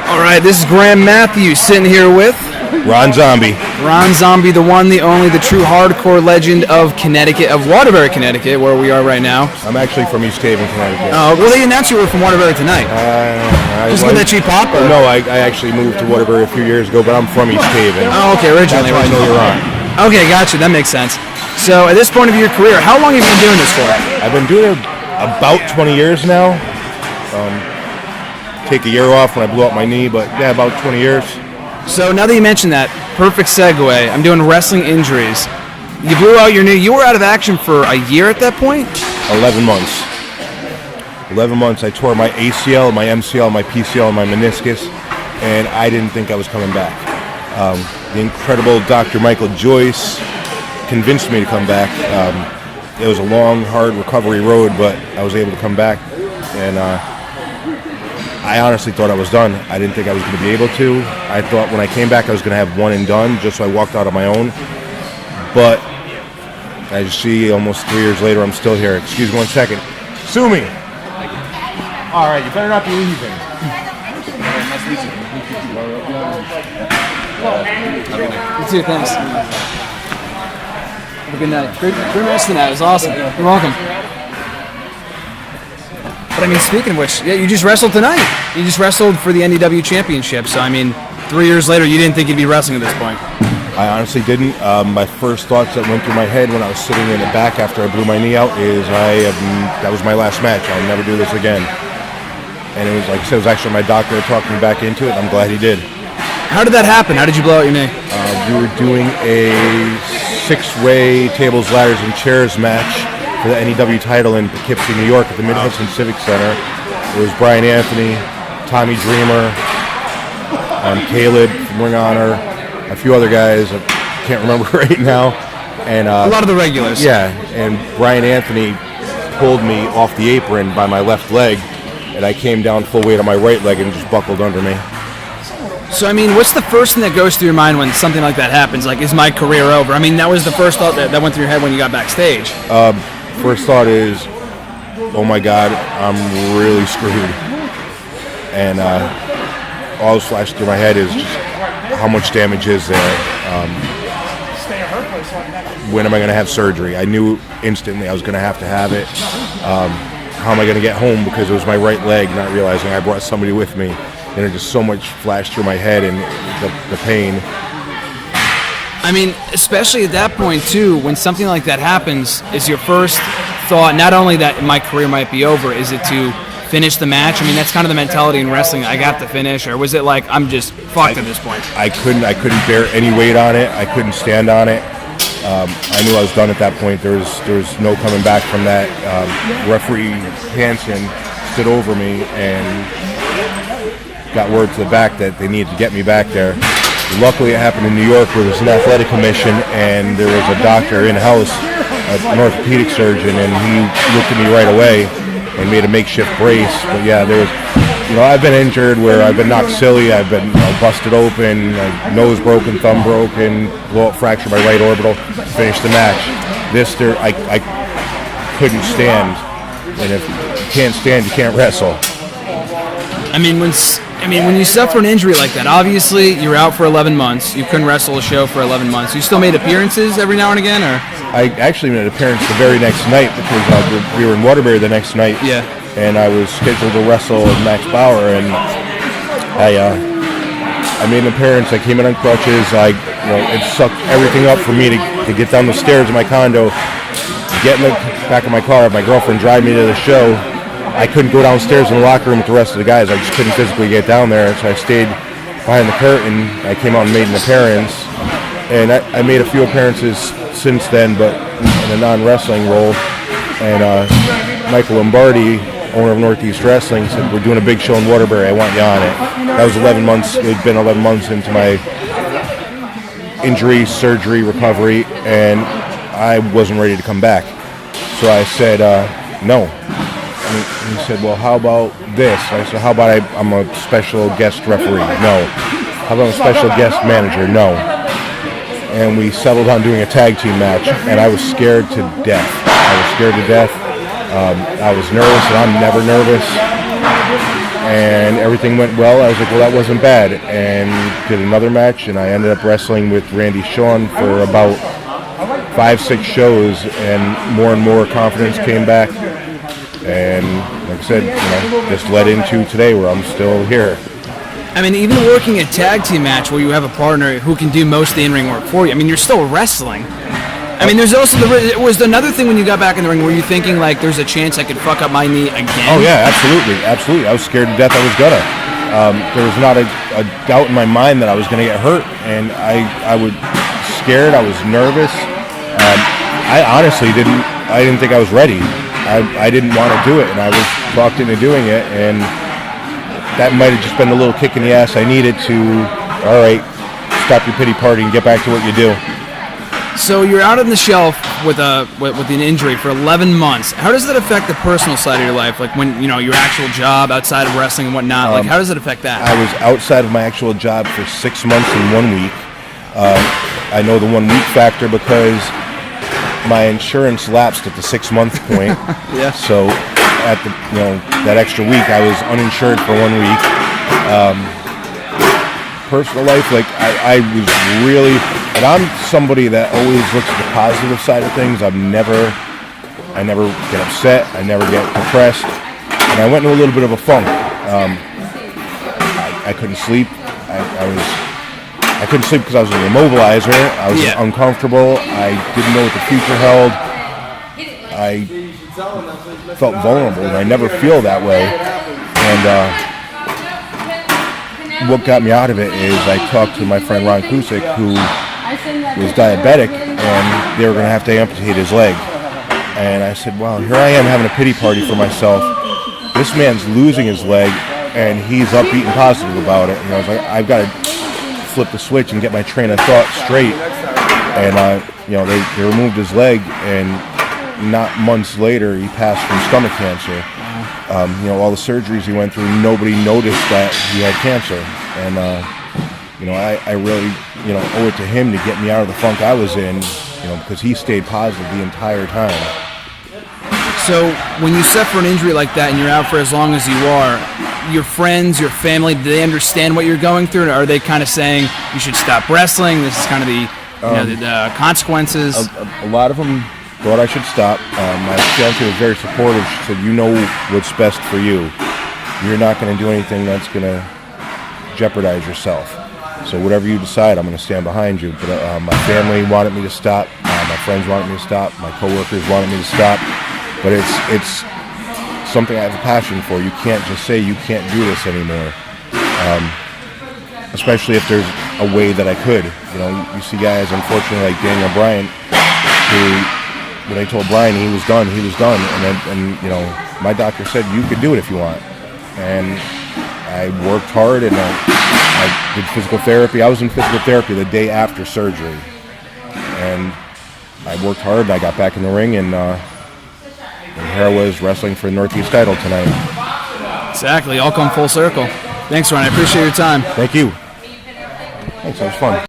All right, this is Graham Matthews sitting here with Ron Zombie. Ron Zombie, the one, the only, the true hardcore legend of Connecticut, of Waterbury, Connecticut, where we are right now. I'm actually from East Haven, Connecticut. Oh, well, they announced you were from Waterbury tonight. Just get that cheap pop? Or? No, I actually moved to Waterbury a few years ago, but I'm from East Haven. Oh, okay, originally. That's why I know you're on. Okay, gotcha, that makes sense. So, at this point of your career, how long have you been doing this for? I've been doing it about 20 years now. Take a year off when I blew out my knee, but yeah, about 20 years. So now that you mentioned that, perfect segue. I'm doing wrestling injuries. You blew out your knee. You were out of action for a year at that point? 11 months. 11 months. I tore my ACL, my MCL, my PCL, and my meniscus, and I didn't think I was coming back. The incredible Dr. Michael Joyce convinced me to come back. It was a long, hard recovery road, but I was able to come back, and I honestly thought I was done. I didn't think I was going to be able to. I thought when I came back I was going to have one and done, just so I walked out on my own. But as you see, almost 3 years later, I'm still here. Excuse me 1 second. Sue me. All right, you better not be leaving. You too, thanks. Have a good night. Great rest tonight. It was awesome. You're welcome. But I mean, speaking of which, yeah, you just wrestled tonight. You just wrestled for the NEW Championship. So, I mean, 3 years later, you didn't think you'd be wrestling at this point. I honestly didn't. My first thoughts that went through my head when I was sitting in the back after I blew my knee out is that was my last match. I'll never do this again. And it was like I said, it was actually my doctor that talked me back into it. I'm glad he did. How did that happen? How did you blow out your knee? We were doing a 6-way tables, ladders, and chairs match for the NEW title in Poughkeepsie, New York at the Mid-Hudson Civic Center. It was Brian Anthony, Tommy Dreamer, Caleb from Ring of Honor, a few other guys I can't remember right now. And a lot of the regulars. Yeah, and Brian Anthony pulled me off the apron by my left leg, and I came down full weight on my right leg and just buckled under me. So, I mean, what's the first thing that goes through your mind when something like that happens? Like, is my career over? I mean, that was the first thought that went through your head when you got backstage. First thought is, oh my God, I'm really screwed. And all that's flashed through my head is just how much damage is there. When am I going to have surgery? I knew instantly I was going to have it. How am I going to get home? Because it was my right leg, not realizing I brought somebody with me. And it just so much flashed through my head and the pain. I mean, especially at that point, too, when something like that happens, is your first thought not only that my career might be over, is it to finish the match? I mean, that's kind of the mentality in wrestling, I got to finish, or was it like, I'm just fucked at this point? I couldn't bear any weight on it. I couldn't stand on it. I knew I was done at that point. There was no coming back from that. Referee Hansen stood over me and got word to the back that they needed to get me back there. Luckily, it happened in New York where there's an athletic commission, and there was a doctor in-house, an orthopedic surgeon, and he looked at me right away and made a makeshift brace. But yeah, I've been injured where I've been knocked silly, I've been busted open, nose broken, thumb broken, blow-up fracture my right orbital, finished the match. I couldn't stand, and if you can't stand, you can't wrestle. I mean, when you suffer an injury like that, obviously you're out for 11 months. You couldn't wrestle a show for 11 months. You still made appearances every now and again, or? I actually made an appearance the very next night because we were in Waterbury the next night. Yeah. And I was scheduled to wrestle with Max Bauer, and I made an appearance. I came in on crutches. It sucked everything up for me to get down the stairs of my condo, get in the back of my car, have my girlfriend drive me to the show. I couldn't go downstairs in the locker room with the rest of the guys. I just couldn't physically get down there, so I stayed behind the curtain. I came out and made an appearance, and I made a few appearances since then, but in a non-wrestling role. And Michael Lombardi, owner of Northeast Wrestling, said, "We're doing a big show in Waterbury. I want you on it." That was 11 months. It had been 11 months into my injury, surgery, recovery, and I wasn't ready to come back. So I said, no. And he said, "Well, how about this?" I said, "How about I'm a special guest referee?" No. "How about a special guest manager?" No. And we settled on doing a tag team match, and I was scared to death. I was nervous, and I'm never nervous. and everything went well. I was like, well, that wasn't bad, and did another match, and I ended up wrestling with Randy Shawn for about 5-6 shows, and more confidence came back, and like I said, just led into today where I'm still here. I mean, even working a tag team match where you have a partner who can do most of the in-ring work for you, I mean, you're still wrestling. I mean, there's also was another thing when you got back in the ring, were you thinking, like, there's a chance I could fuck up my knee again? Oh, yeah, absolutely. I was scared to death I was gonna. There was not a doubt in my mind that I was gonna get hurt, and I was scared, I was nervous. I honestly didn't think I was ready. I didn't want to do it, and I was talked into doing it, and that might have just been the little kick in the ass I needed to, all right, stop your pity party and get back to what you do. So you're out on the shelf with an injury for 11 months. How does that affect the personal side of your life? Like when, your actual job outside of wrestling and whatnot, like how does it affect that? I was outside of my actual job for 6 months and 1 week. I know the 1 week factor because my insurance lapsed at the 6-month point. Yeah. So at the that extra week, I was uninsured for 1 week. Personal life, like I was really, and I'm somebody that always looks at the positive side of things. I never get upset. I never get depressed. And I went into a little bit of a funk. I couldn't sleep. I couldn't sleep because I was an immobilizer. I was uncomfortable. I didn't know what the future held. I felt vulnerable, and I never feel that way. And what got me out of it is I talked to my friend Ron Kusick, who was diabetic, and they were going to have to amputate his leg. And I said, well, here I am having a pity party for myself. This man's losing his leg, and he's upbeat and positive about it. And I was like, I've got to flip the switch and get my train of thought straight. And they removed his leg, and not months later he passed from stomach cancer. All the surgeries he went through, nobody noticed that he had cancer. And I really owe it to him to get me out of the funk I was in, because he stayed positive the entire time. So when you suffer an injury like that and you're out for as long as you are, your friends, your family, do they understand what you're going through? Or are they kind of saying you should stop wrestling? This is kind of the consequences. A lot of them thought I should stop. My fiance was very supportive. She said, you know what's best for you. You're not going to do anything that's going to jeopardize yourself. So whatever you decide, I'm going to stand behind you. But my family wanted me to stop. My friends wanted me to stop. My coworkers wanted me to stop. But it's something I have a passion for. You can't just say you can't do this anymore. Especially if there's a way that I could. You see guys, unfortunately, like Daniel Bryan, who, when I told Brian he was done, he was done. And my doctor said, you could do it if you want. And I worked hard, and I did physical therapy. I was in physical therapy the day after surgery. And I worked hard, and I got back in the ring, and here I was wrestling for the Northeast title tonight. Exactly. All come full circle. Thanks, Ron. I appreciate your time. Thank you. Thanks. That was fun.